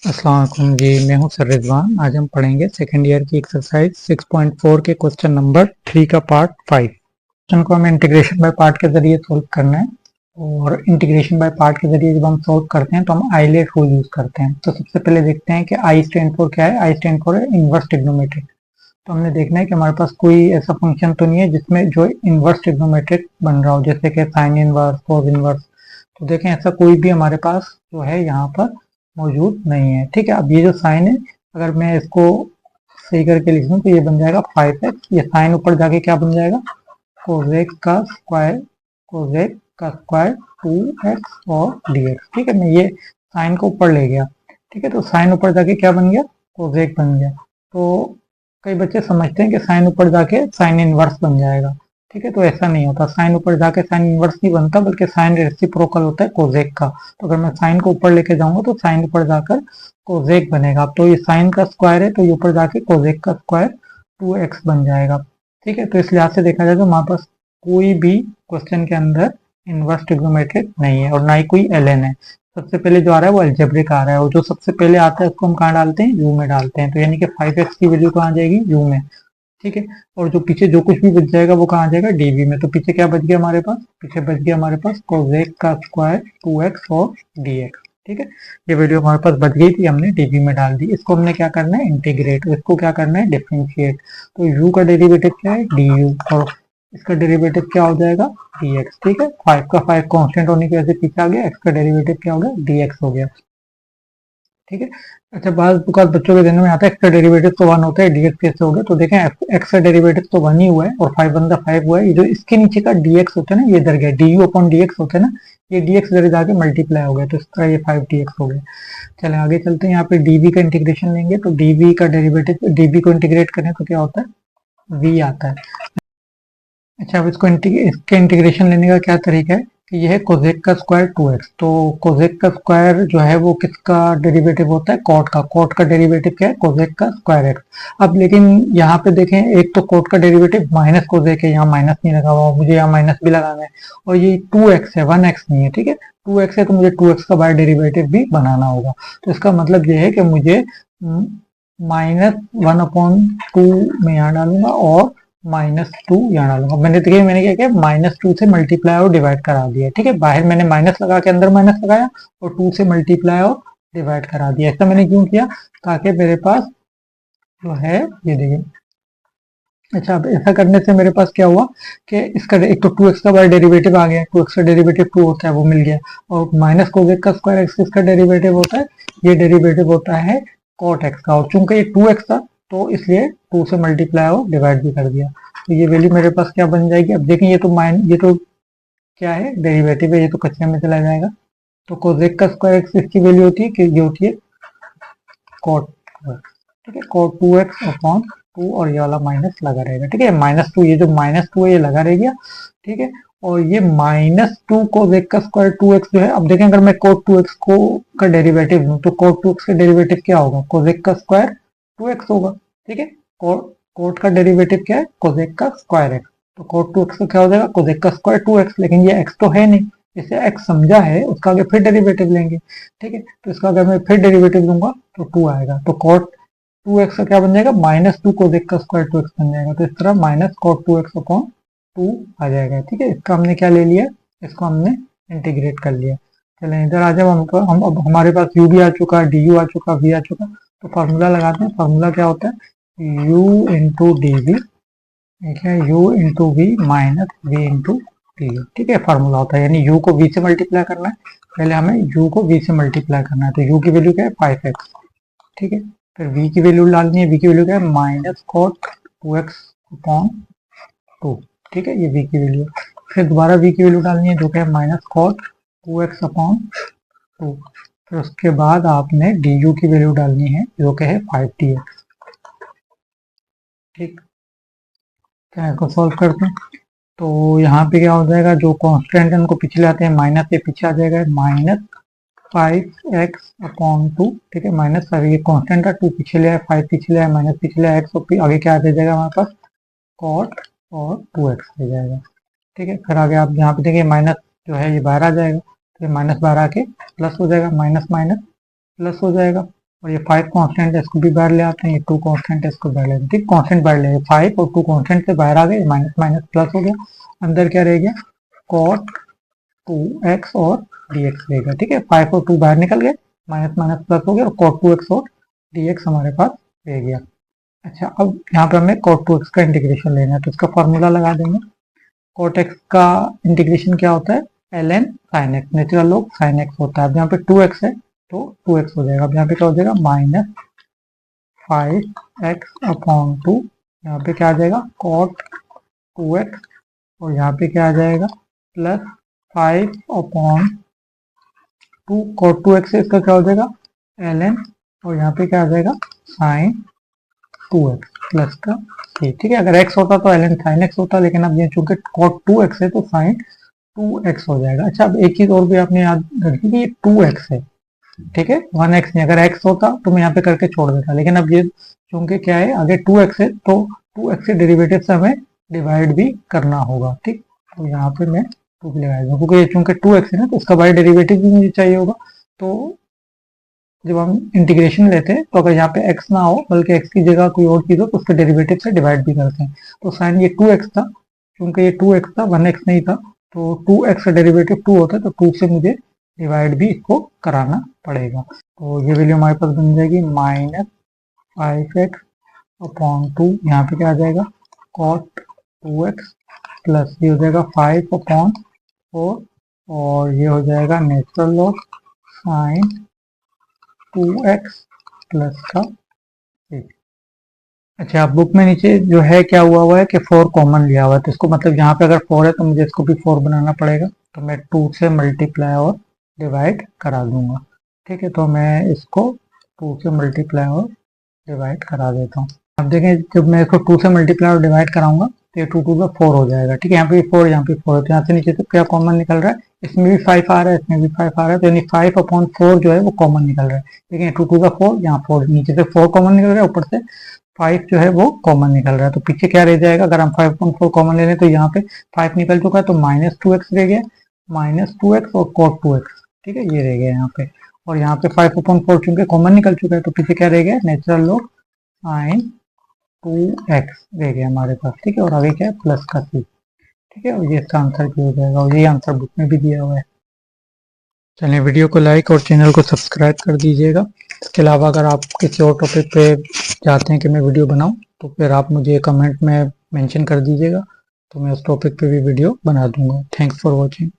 अस्सलाम वालेकुम जी, मैं हूं सर रिजवान। आज हम पढ़ेंगे सेकंड ईयर की एक्सरसाइज 6.4 के क्वेश्चन नंबर 3 का पार्ट 5। क्वेश्चन को हमें इंटीग्रेशन बाय पार्ट के जरिए सोल्व करना है। और इंटीग्रेशन बाय पार्ट के जरिए जब हम सोल्व करते हैं तो हम आइलेट रूल यूज करते हैं। तो सबसे पहले देखते हैं कि आई स्टैंड फॉर क्या है। I stand for inverse trigonometric. तो हमने देखना है कि हमारे पास कोई ऐसा फंक्शन तो नहीं है जिसमें जो इनवर्स ट्रिग्नोमेट्रिक बन रहा हो, जैसे कि साइन इनवर्स, कॉस इनवर्स। तो देखें, ऐसा कोई भी हमारे पास जो है यहाँ पर मौजूद नहीं है। ठीक है, अब ये जो साइन है, अगर मैं इसको सही करके लिख दूं तो ये बन जाएगा 5x। ये साइन ऊपर जाके क्या बन जाएगा, कोसेक का स्क्वायर, कोसेक का स्क्वायर 2x और dx। ठीक है, मैं ये साइन को ऊपर ले गया। ठीक है, तो साइन ऊपर जाके क्या बन गया, कोसेक बन गया। तो कई बच्चे समझते हैं कि साइन ऊपर जाके साइन इनवर्स बन जाएगा। ठीक है, तो ऐसा नहीं होता। साइन ऊपर जाके साइन इनवर्स नहीं बनता, बल्कि साइन रेसिप्रोकल होता है कोसेक का। तो अगर मैं साइन को ऊपर लेके जाऊंगा तो साइन ऊपर जाकर कोसेक बनेगा। तो ये साइन का स्क्वायर है, तो ये ऊपर जाके कोसेक का स्क्वायर 2x बन जाएगा। ठीक है, तो इस लिहाज से देखा जाए तो हमारे पास कोई भी क्वेश्चन के अंदर इनवर्स ट्रिग्नोमेट्रिक नहीं है और ना ही कोई ln है। सबसे पहले जो आ रहा है वो अलजेब्रिक आ रहा है, और जो सबसे पहले आता है उसको हम कहाँ डालते हैं, यू में डालते हैं। तो यानी कि 5x की वैल्यू कहाँ जाएगी, यू में। ठीक है, और जो पीछे जो कुछ भी बच जाएगा वो कहाँ जाएगा, डीवी में। तो पीछे क्या बच गया हमारे पास, पीछे बच गया हमारे पास कोसेक का स्क्वायर 2x और dx। ठीक है, ये वैल्यू हमारे पास बच गई थी, हमने डीवी में डाल दी। इसको हमने क्या करना है, इंटीग्रेट। इसको क्या करना है, डिफरेंशिएट। तो u का डेरिवेटिव क्या है, du, और इसका डेरिवेटिव क्या हो जाएगा, dx। ठीक है, 5 का 5 कांस्टेंट होने की वजह से पीछे आ गया, x का डेरिवेटिव क्या हो गया, dx हो गया। ठीक है, अच्छा, बात बच्चों के ध्यान में आता है एक्स का डेरिवेटिव तो 1 होता है, डीएक्स कैसे हो गया। तो देखें, एक्स का डेरिवेटिव तो 1 ही हुआ है और 5 1 5 हुआ है। ये जो इसके नीचे का डीएक्स होता है ना, ये इधर गया, डी यू अपॉन डीएक्स होता है ना, ये डीएक्स इधर जाके मल्टीप्लाई हो गया, तो इस तरह ये 5 डीएक्स हो गया। चलें आगे चलते हैं। यहाँ पे डीवी का इंटीग्रेशन लेंगे तो डीवी का डेरिवेटिव, डीवी को इंटीग्रेट करें तो क्या होता है, वी आता है। अच्छा, अब इसके इंटीग्रेशन लेने का क्या तरीका है कि यह है कोसेक का स्क्वायर 2x। तो कोसेक का स्क्वायर जो है वो किसका डेरिवेटिव होता है, कॉट का। कॉट का डेरिवेटिव क्या है, कोसेक का स्क्वायर x। अब लेकिन यहाँ पे देखें, एक तो कॉट का डेरिवेटिव माइनस कोसेक है, यहाँ माइनस नहीं लगा हुआ, मुझे यहाँ माइनस भी लगाना है। और ये 2x है, 1x नहीं है। ठीक है, 2x है तो मुझे 2x का बाय डेरिवेटिव भी बनाना होगा। तो इसका मतलब यह है कि मुझे -1/2 में यहाँ डालूंगा और -2 यहाँ डालूंगा। मैंने क्या किया, -2 से मल्टीप्लाई और डिवाइड करा दिया। ठीक है, बाहर मैंने माइनस लगा के अंदर माइनस लगाया और 2 से मल्टीप्लाई और डिवाइड करा दिया। ऐसा मैंने क्यों किया, ताकि मेरे पास जो है, ये देखिए। अच्छा, अब ऐसा करने से मेरे पास क्या हुआ कि इसका एक तो 2x का बाय डेरिवेटिव आ गया, 2x का डेरिवेटिव 2 होता है, वो मिल गया। और माइनस कोसेक का स्क्वायर x इसका डेरिवेटिव होता है, ये डेरिवेटिव होता है कॉट x का। और चूंकि ये 2x था तो इसलिए 2 से मल्टीप्लाई और डिवाइड भी कर दिया। तो ये वैल्यू मेरे पास क्या बन जाएगी, अब देखिए, ये तो क्या है, डेरिवेटिव है, ये तो कचरे में चला जाएगा। तो कोसेक का स्क्वायर x इसकी वैल्यू होती है कि ये होती है कॉट। ठीक है, कॉट 2x अपॉन 2, और ये वाला माइनस लगा रहेगा। ठीक है, -2, ये जो -2 है ये लगा रहेगा। ठीक है, और ये -2 कोसेक का स्क्वायर 2x जो है, अब देखें अगर मैं कोट 2x को का डेरिवेटिव लूं तो कोट 2x का डेरिवेटिव क्या होगा, कोसेक का स्क्वायर 2x होगा। ठीक है, कोट का डेरिवेटिव क्या है, कोसेक का स्क्वायर x। तो कोट 2x का क्या हो जाएगा, कोसेक का स्क्वायर 2x। लेकिन ये x तो है नहीं, इसे x समझा है, उसका आगे फिर डेरिवेटिव लेंगे। ठीक है, तो इसका अगर मैं फिर डेरिवेटिव लूंगा तो 2 आएगा। तो कॉट 2x का क्या बन जाएगा, -2 कोसेक का स्क्वायर 2x बन जाएगा। तो इस तरह माइनस कॉट 2x अपॉन 2 आ जाएगा। ठीक है, इसका हमने क्या ले लिया, इसको हमने इंटीग्रेट कर लिया। चलें इधर आ जाओ, हम अब हमारे पास u भी आ चुका, du आ चुका, v आ चुका। तो फार्मूला लगाते हैं। फार्मूला क्या होता है, u इंटू डी वी। ठीक है, u into v minus v into d. ठीक है, फार्मूला होता है, यानी u को v से मल्टीप्लाई करना है। पहले हमें u को v से मल्टीप्लाई करना है। तो u की वैल्यू क्या है, 5x। ठीक है, फिर v की वैल्यू डालनी है। v की वैल्यू क्या है, माइनस कॉट 2x अपॉन 2। ठीक है, ये v की वैल्यू। फिर दोबारा v की वैल्यू डालनी है, जो कि है माइनस कॉट 2x अपॉन 2। फिर उसके बाद आपने du की वैल्यू डालनी है, जो कि है 5dx। ठीक, क्या इसको सॉल्व करते हैं तो यहाँ पे क्या हो जाएगा, जो कांस्टेंट है उनको पीछे लाते हैं, माइनस से पीछे आ जाएगा -5x अपॉन 2। ठीक है, -5, ये कांस्टेंट का 2 पीछे ले आए, 5 पीछे ले आए, माइनस पीछे ले आए, x, और फिर आगे क्या आ जाएगा हमारे पास, कॉट और 2x आ जाएगा। ठीक है, फिर आगे आप यहाँ पे देखिए, माइनस जो है ये बाहर आ जाएगा, तो ये -12 आके प्लस हो जाएगा, माइनस माइनस प्लस हो जाएगा। और ये 5 कांस्टेंट है, इसको भी बाहर ले आते हैं, ये 2 कांस्टेंट है, इसको बाहर ले आते हैं, ठीक, कांस्टेंट बाहर ले, 5 और 2 कांस्टेंट से बाहर आ गए, माइनस माइनस प्लस हो गया, अंदर क्या रह गया, cot 2x और dx रहेगा, ठीक है, 5 और 2 बाहर निकल गए, माइनस माइनस प्लस हो गया और cot 2x और dx हमारे पास रह गया। अच्छा, अब यहाँ पे हमें cot 2x का इंटीग्रेशन लेना है, तो इसका फॉर्मूला लगा देंगे। cot x का इंटीग्रेशन क्या होता है, ln sin x, natural log sin x होता है। अब यहाँ पे 2x है तो 2x हो जाएगा, अब यहाँ पे क्या हो जाएगा, माइनस 5x अपॉन 2, यहाँ पे क्या आ जाएगा, cot 2x, और यहाँ पे क्या आ जाएगा, प्लस 5 अपॉन 2, cot 2x से इसका क्या हो जाएगा, ln, और यहाँ पे क्या आ जाएगा, sin 2x प्लस का c, ठीक है। अगर x होता तो ln sin x होता, लेकिन अब ये चूंकि cot 2x है तो sin 2x हो जाएगा। अच्छा, अब एक चीज और भी आपने याद रखी कि ये 2x है, ठीक है, 1x नहीं, अगर x होता तो मैं यहाँ पे करके छोड़ देता, लेकिन अब ये चूंकि क्या है, आगे 2x है तो 2x के डेरिवेटिव से हमें डिवाइड भी करना होगा, ठीक, तो यहाँ पे मैं 2 लगा दूंगा, क्योंकि ये चूंकि 2x है ना, तो उसका बाई डेरिवेटिव भी मुझे चाहिए होगा। तो जब हम इंटीग्रेशन लेते हैं तो अगर यहाँ पे x ना हो, बल्कि x की जगह कोई और चीज हो, तो उसके डेरिवेटिव से डिवाइड भी करते हैं। तो साइन ये 2x था, क्योंकि ये 2x था, 1x नहीं था, तो 2x का डेरिवेटिव 2 होता है, तो 2 से मुझे डिवाइड भी इसको कराना पड़ेगा। तो ये वैल्यू हमारे पास बन जाएगी माइनस 5x अपॉन 2, यहाँ पे क्या आ जाएगा, cot 2x, प्लस ये हो जाएगा 5 अपॉन 4, और ये हो जाएगा natural log sign 2x plus का 6। अच्छा, बुक में नीचे जो है क्या हुआ है कि 4 कॉमन लिया हुआ है, तो इसको मतलब यहाँ पे अगर 4 है तो मुझे इसको भी 4 बनाना पड़ेगा, तो मैं 2 से मल्टीप्लाई और डिवाइड करा दूंगा, ठीक है। तो मैं इसको 2 से मल्टीप्लाई और डिवाइड करा देता हूँ। अब देखें, जब मैं इसको 2 से मल्टीप्लाई और डिवाइड कराऊंगा तो ये 2 2 का 4 हो जाएगा, ठीक है, यहाँ पे 4, यहाँ पे 4 है, तो यहाँ से नीचे से क्या कॉमन निकल रहा है, इसमें भी 5 आ रहा है, इसमें भी 5 आ रहा है, तो यानी 5 अपॉन 4 जो है वो कॉमन निकल रहा है, देखिए 2 2 का 4, यहाँ 4, नीचे से 4 कॉमन निकल रहा है, ऊपर से 5 जो है वो कॉमन निकल रहा है, तो पीछे क्या रह जाएगा, अगर हम 5 अपॉन 4 कॉमन ले लें तो यहाँ पे 5 निकल चुका है, तो माइनस 2x रह गया, माइनस 2x और cot 2x, ठीक है, ये रह गया यहाँ पे, और यहाँ पे 5 अपॉन 4 चूंकि कॉमन निकल चुका है, तो पीछे क्या रह गया, नेचुरल लॉग साइन 2x रह गया हमारे पास, ठीक है, और आगे क्या है, प्लस का c, ठीक है, और ये इसका आंसर भी हो जाएगा, और ये आंसर बुक में भी दिया हुआ है। चलिए, वीडियो को लाइक और चैनल को सब्सक्राइब कर दीजिएगा। इसके अलावा अगर आप किसी और टॉपिक पे चाहते हैं कि मैं वीडियो बनाऊं, तो फिर आप मुझे कमेंट में मेंशन कर दीजिएगा, तो मैं उस टॉपिक पे भी वीडियो बना दूंगा। Thanks for watching.